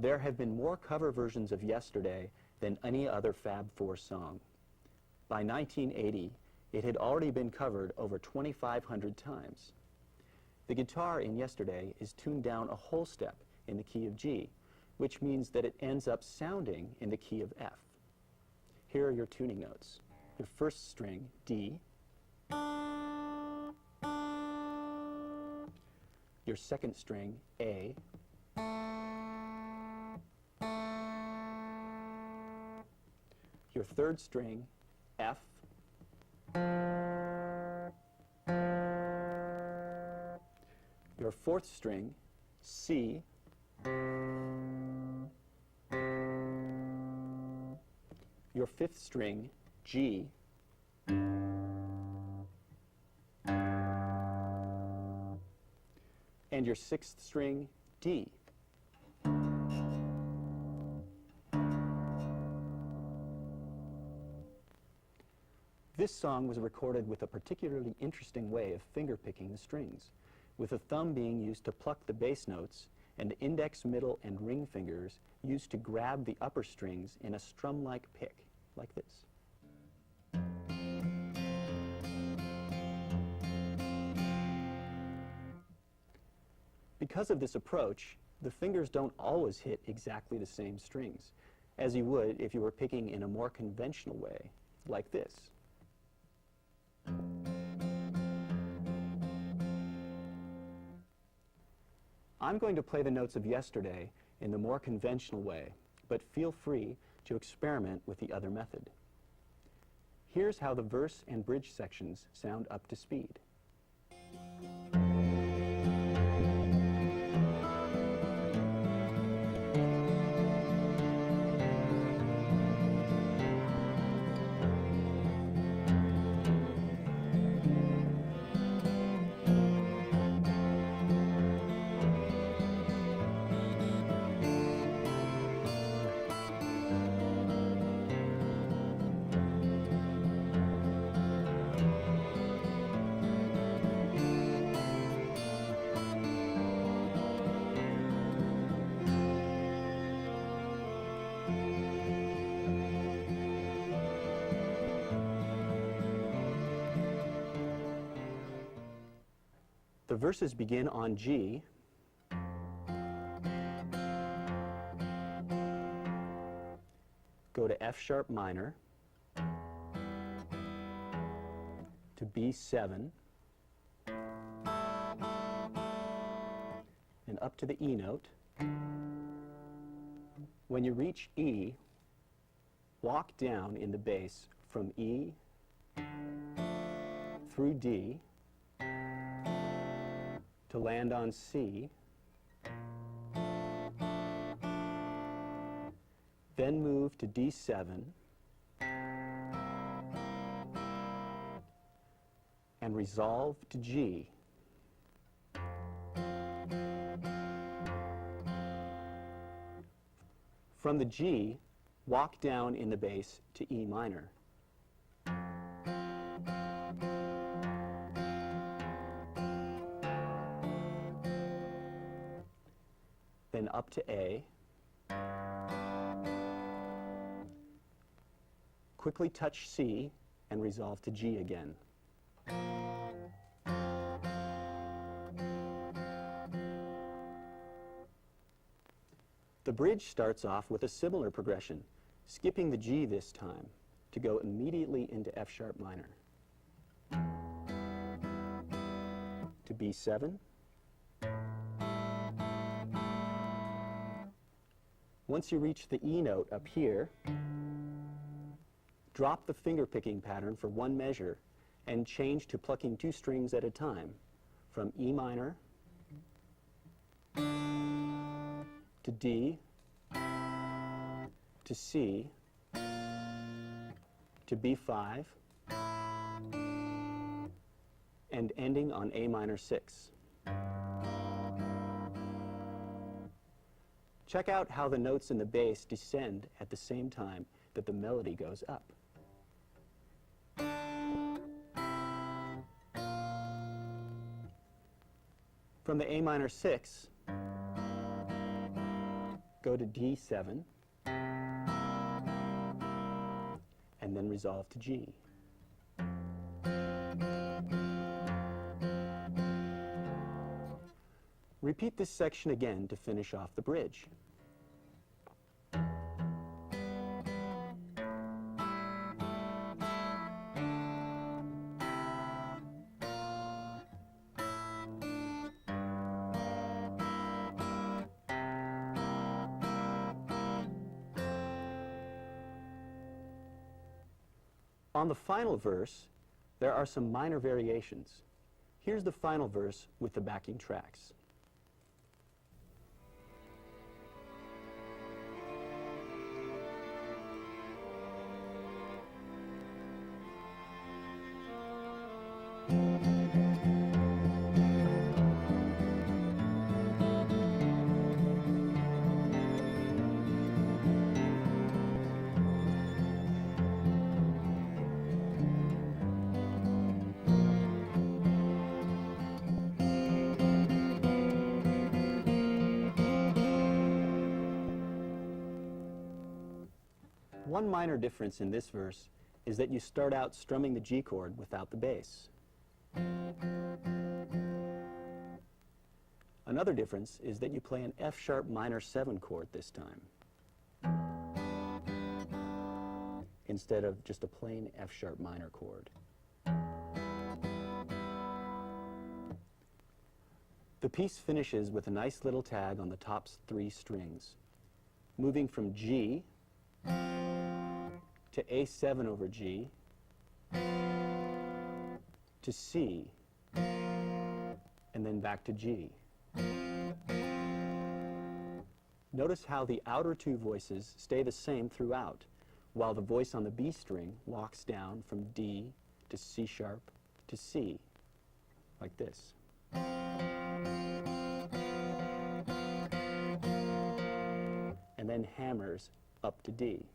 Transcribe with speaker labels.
Speaker 1: There have been more cover versions of Yesterday than any other Fab Four song. By 1980, it had already been covered over 2,500 times. The guitar in Yesterday is tuned down a whole step in the key of G, which means that it ends up sounding in the key of F. Here are your tuning notes. Your first string, D. Your second string, A. Your third string, F. Your fourth string, C. Your fifth string, G. And your sixth string, D. This song was recorded with a particularly interesting way of finger-picking the strings, with the thumb being used to pluck the bass notes and the index, middle, and ring fingers used to grab the upper strings in a strum-like pick, like this. Because of this approach, the fingers don't always hit exactly the same strings, as you would if you were picking in a more conventional way, like this. I'm going to play the notes of Yesterday in the more conventional way, but feel free to experiment with the other method. Here's how the verse and bridge sections sound up to speed. The verses begin on G, go to F sharp minor, to B7, and up to the E note. When you reach E, walk down in the bass from E through D to land on C, then move to D7 and resolve to G. From the G, walk down in the bass to E minor. Then up to A. Quickly touch C and resolve to G again. The bridge starts off with a similar progression, skipping the G this time to go immediately into F sharp minor. To B7. Once you reach the E note up here, drop the finger picking pattern for one measure and change to plucking two strings at a time, from E minor to D to C to B5 and ending on A minor 6. Check out how the notes in the bass descend at the same time that the melody goes up. From the A minor 6, go to D7, and then resolve to G. Repeat this section again to finish off the bridge. On the final verse, there are some minor variations. Here's the final verse with the backing tracks. One minor difference in this verse is that you start out strumming the G chord without the bass. Another difference is that you play an F sharp minor 7 chord this time, instead of just a plain F sharp minor chord. The piece finishes with a nice little tag on the top 3 strings, moving from G to A7 over G, to C, and then back to G. Notice how the outer 2 voices stay the same throughout, while the voice on the B string walks down from D to C sharp to C, like this. And then hammers up to D.